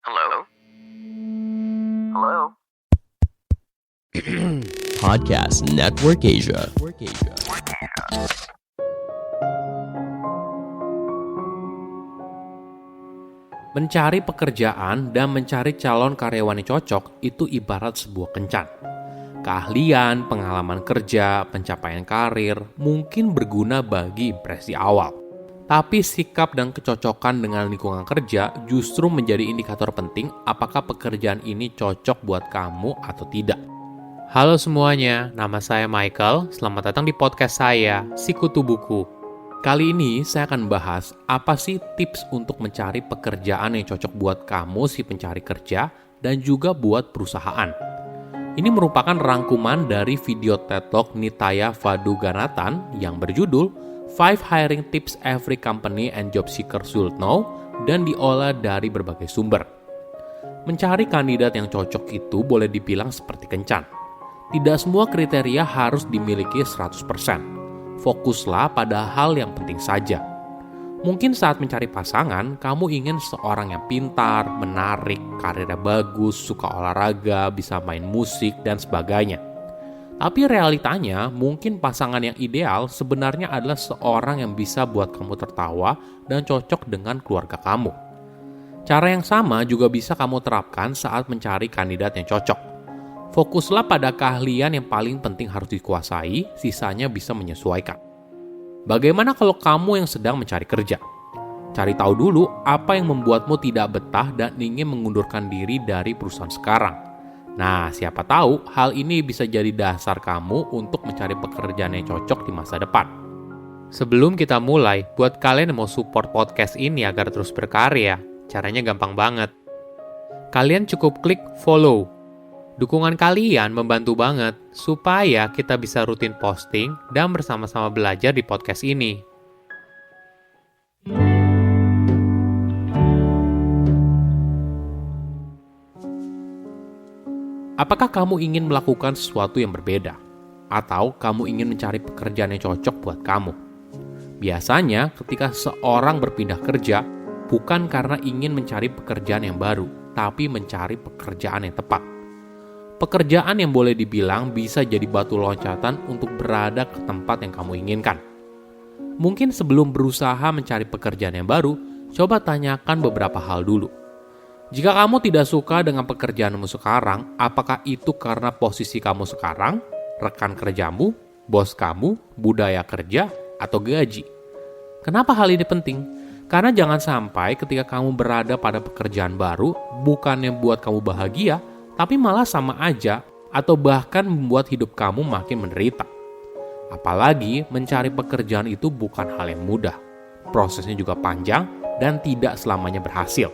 Hello? Hello? Podcast Network Asia. Mencari pekerjaan dan mencari calon karyawan yang cocok itu ibarat sebuah kencan. Keahlian, pengalaman kerja, pencapaian karir mungkin berguna bagi impresi awal. Tapi sikap dan kecocokan dengan lingkungan kerja justru menjadi indikator penting apakah pekerjaan ini cocok buat kamu atau tidak. Halo semuanya, nama saya Michael. Selamat datang di podcast saya, Sikutu Buku. Kali ini saya akan bahas apa sih tips untuk mencari pekerjaan yang cocok buat kamu si pencari kerja dan juga buat perusahaan. Ini merupakan rangkuman dari video TED Talk Nitaya Vaduganathan yang berjudul 5 Hiring Tips Every Company and Job Seeker Should Know dan diolah dari berbagai sumber. Mencari kandidat yang cocok itu boleh dibilang seperti kencan. Tidak semua kriteria harus dimiliki 100%. Fokuslah pada hal yang penting saja. Mungkin saat mencari pasangan, kamu ingin seorang yang pintar, menarik, karirnya bagus, suka olahraga, bisa main musik, dan sebagainya. Tapi realitanya, mungkin pasangan yang ideal sebenarnya adalah seorang yang bisa buat kamu tertawa dan cocok dengan keluarga kamu. Cara yang sama juga bisa kamu terapkan saat mencari kandidat yang cocok. Fokuslah pada keahlian yang paling penting harus dikuasai, sisanya bisa menyesuaikan. Bagaimana kalau kamu yang sedang mencari kerja? Cari tahu dulu apa yang membuatmu tidak betah dan ingin mengundurkan diri dari perusahaan sekarang. Nah, siapa tahu hal ini bisa jadi dasar kamu untuk mencari pekerjaan yang cocok di masa depan. Sebelum kita mulai, buat kalian yang mau support podcast ini agar terus berkarya, caranya gampang banget. Kalian cukup klik follow. Dukungan kalian membantu banget supaya kita bisa rutin posting dan bersama-sama belajar di podcast ini. Apakah kamu ingin melakukan sesuatu yang berbeda? Atau kamu ingin mencari pekerjaan yang cocok buat kamu? Biasanya ketika seorang berpindah kerja, bukan karena ingin mencari pekerjaan yang baru, tapi mencari pekerjaan yang tepat. Pekerjaan yang boleh dibilang bisa jadi batu loncatan untuk berada ke tempat yang kamu inginkan. Mungkin sebelum berusaha mencari pekerjaan yang baru, coba tanyakan beberapa hal dulu. Jika kamu tidak suka dengan pekerjaanmu sekarang, apakah itu karena posisi kamu sekarang, rekan kerjamu, bos kamu, budaya kerja, atau gaji? Kenapa hal ini penting? Karena jangan sampai ketika kamu berada pada pekerjaan baru, bukannya buat kamu bahagia, tapi malah sama aja atau bahkan membuat hidup kamu makin menderita. Apalagi mencari pekerjaan itu bukan hal yang mudah. Prosesnya juga panjang dan tidak selamanya berhasil.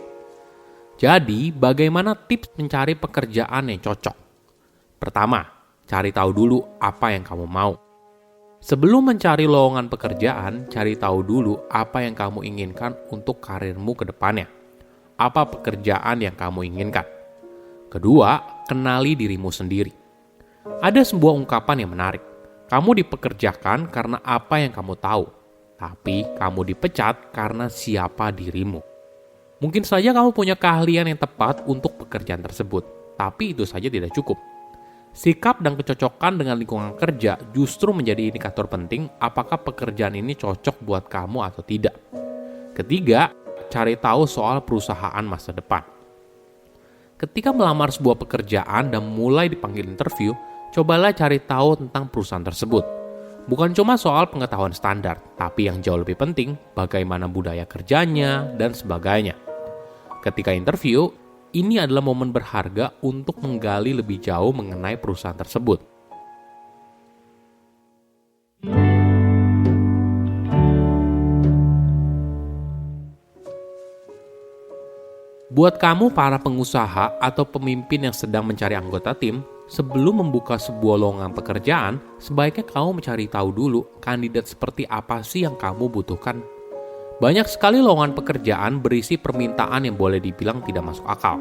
Jadi, bagaimana tips mencari pekerjaan yang cocok? Pertama, cari tahu dulu apa yang kamu mau. Sebelum mencari lowongan pekerjaan, cari tahu dulu apa yang kamu inginkan untuk karirmu ke depannya. Apa pekerjaan yang kamu inginkan? Kedua, kenali dirimu sendiri. Ada sebuah ungkapan yang menarik. Kamu dipekerjakan karena apa yang kamu tahu, tapi kamu dipecat karena siapa dirimu. Mungkin saja kamu punya keahlian yang tepat untuk pekerjaan tersebut, tapi itu saja tidak cukup. Sikap dan kecocokan dengan lingkungan kerja justru menjadi indikator penting apakah pekerjaan ini cocok buat kamu atau tidak. Ketiga, cari tahu soal perusahaan masa depan. Ketika melamar sebuah pekerjaan dan mulai dipanggil interview, cobalah cari tahu tentang perusahaan tersebut. Bukan cuma soal pengetahuan standar, tapi yang jauh lebih penting, bagaimana budaya kerjanya, dan sebagainya. Ketika interview, ini adalah momen berharga untuk menggali lebih jauh mengenai perusahaan tersebut. Buat kamu para pengusaha atau pemimpin yang sedang mencari anggota tim, sebelum membuka sebuah lowongan pekerjaan, sebaiknya kamu mencari tahu dulu kandidat seperti apa sih yang kamu butuhkan. Banyak sekali lowongan pekerjaan berisi permintaan yang boleh dibilang tidak masuk akal.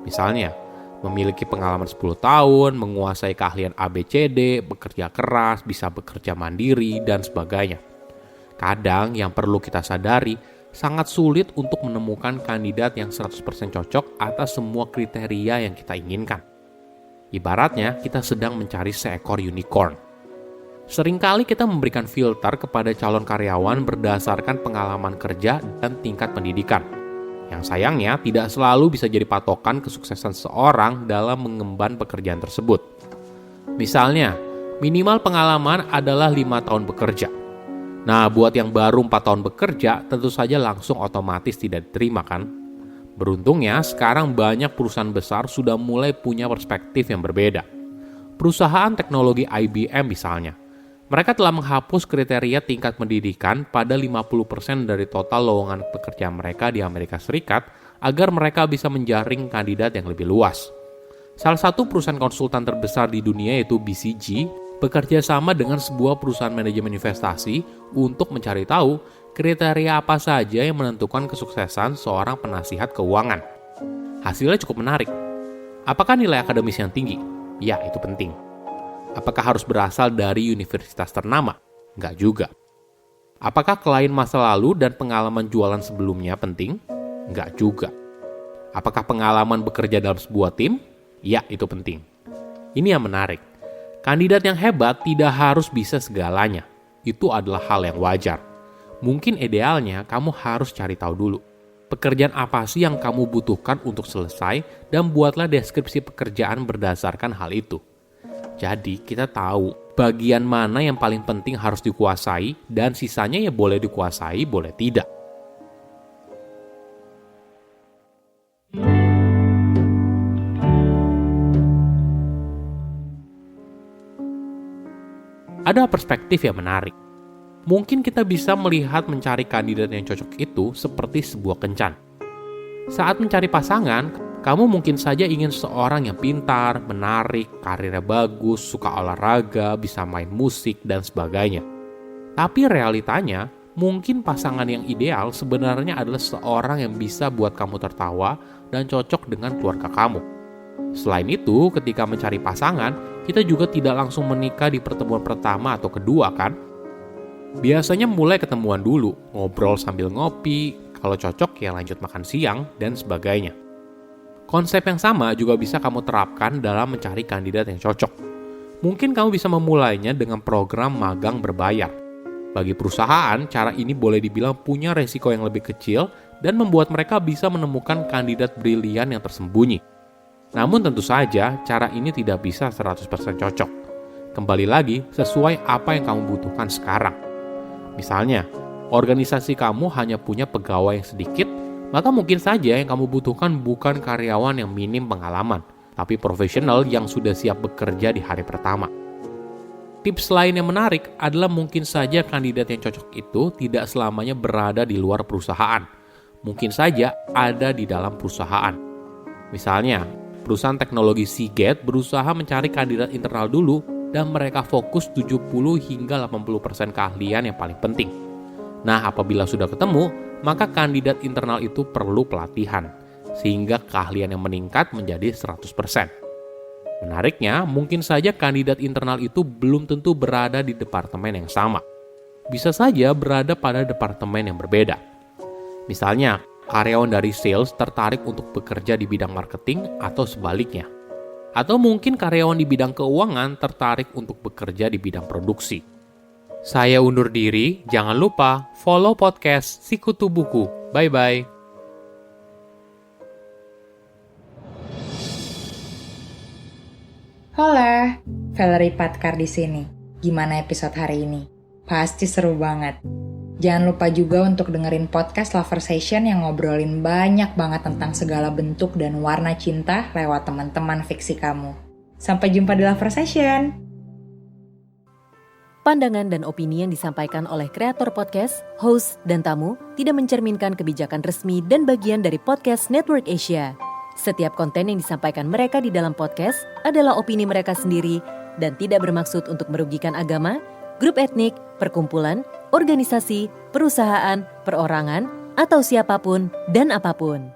Misalnya, memiliki pengalaman 10 tahun, menguasai keahlian ABCD, bekerja keras, bisa bekerja mandiri, dan sebagainya. Kadang yang perlu kita sadari, sangat sulit untuk menemukan kandidat yang 100% cocok atas semua kriteria yang kita inginkan. Ibaratnya, kita sedang mencari seekor unicorn. Seringkali kita memberikan filter kepada calon karyawan berdasarkan pengalaman kerja dan tingkat pendidikan. Yang sayangnya tidak selalu bisa jadi patokan kesuksesan seorang dalam mengemban pekerjaan tersebut. Misalnya, minimal pengalaman adalah 5 tahun bekerja. Nah, buat yang baru 4 tahun bekerja, tentu saja langsung otomatis tidak diterima kan? Beruntungnya, sekarang banyak perusahaan besar sudah mulai punya perspektif yang berbeda. Perusahaan teknologi IBM misalnya, mereka telah menghapus kriteria tingkat pendidikan pada 50% dari total lowongan pekerjaan mereka di Amerika Serikat agar mereka bisa menjaring kandidat yang lebih luas. Salah satu perusahaan konsultan terbesar di dunia yaitu BCG bekerja sama dengan sebuah perusahaan manajemen investasi untuk mencari tahu kriteria apa saja yang menentukan kesuksesan seorang penasihat keuangan. Hasilnya cukup menarik. Apakah nilai akademis yang tinggi? Ya, itu penting. Apakah harus berasal dari universitas ternama? Enggak juga. Apakah klien masa lalu dan pengalaman jualan sebelumnya penting? Enggak juga. Apakah pengalaman bekerja dalam sebuah tim? Ya, itu penting. Ini yang menarik. Kandidat yang hebat tidak harus bisa segalanya. Itu adalah hal yang wajar. Mungkin idealnya kamu harus cari tahu dulu. Pekerjaan apa sih yang kamu butuhkan untuk selesai dan buatlah deskripsi pekerjaan berdasarkan hal itu. Jadi kita tahu bagian mana yang paling penting harus dikuasai dan sisanya ya boleh dikuasai, boleh tidak. Ada perspektif yang menarik. Mungkin kita bisa melihat mencari kandidat yang cocok itu seperti sebuah kencan. Saat mencari pasangan, kamu mungkin saja ingin seorang yang pintar, menarik, karirnya bagus, suka olahraga, bisa main musik, dan sebagainya. Tapi realitanya, mungkin pasangan yang ideal sebenarnya adalah seorang yang bisa buat kamu tertawa dan cocok dengan keluarga kamu. Selain itu, ketika mencari pasangan, kita juga tidak langsung menikah di pertemuan pertama atau kedua kan? Biasanya mulai ketemuan dulu, ngobrol sambil ngopi, kalau cocok ya lanjut makan siang, dan sebagainya. Konsep yang sama juga bisa kamu terapkan dalam mencari kandidat yang cocok. Mungkin kamu bisa memulainya dengan program magang berbayar. Bagi perusahaan, cara ini boleh dibilang punya resiko yang lebih kecil dan membuat mereka bisa menemukan kandidat brilian yang tersembunyi. Namun tentu saja, cara ini tidak bisa 100% cocok. Kembali lagi, sesuai apa yang kamu butuhkan sekarang. Misalnya, organisasi kamu hanya punya pegawai yang sedikit, maka mungkin saja yang kamu butuhkan bukan karyawan yang minim pengalaman, tapi profesional yang sudah siap bekerja di hari pertama. Tips lain yang menarik adalah mungkin saja kandidat yang cocok itu tidak selamanya berada di luar perusahaan. Mungkin saja ada di dalam perusahaan. Misalnya, perusahaan teknologi Seagate berusaha mencari kandidat internal dulu dan mereka fokus 70 hingga 80% keahlian yang paling penting. Nah, apabila sudah ketemu, maka kandidat internal itu perlu pelatihan, sehingga keahlian yang meningkat menjadi 100%. Menariknya, mungkin saja kandidat internal itu belum tentu berada di departemen yang sama. Bisa saja berada pada departemen yang berbeda. Misalnya, karyawan dari sales tertarik untuk bekerja di bidang marketing atau sebaliknya. Atau mungkin karyawan di bidang keuangan tertarik untuk bekerja di bidang produksi. Saya undur diri, jangan lupa follow podcast Sikutu Buku. Bye-bye. Hola, Valerie Patkar di sini. Gimana episode hari ini? Pasti seru banget. Jangan lupa juga untuk dengerin podcast Loversation yang ngobrolin banyak banget tentang segala bentuk dan warna cinta lewat teman-teman fiksi kamu. Sampai jumpa di Loversation! Pandangan dan opini yang disampaikan oleh kreator podcast, host, dan tamu tidak mencerminkan kebijakan resmi dan bagian dari Podcast Network Asia. Setiap konten yang disampaikan mereka di dalam podcast adalah opini mereka sendiri dan tidak bermaksud untuk merugikan agama, grup etnik, perkumpulan, organisasi, perusahaan, perorangan, atau siapapun dan apapun.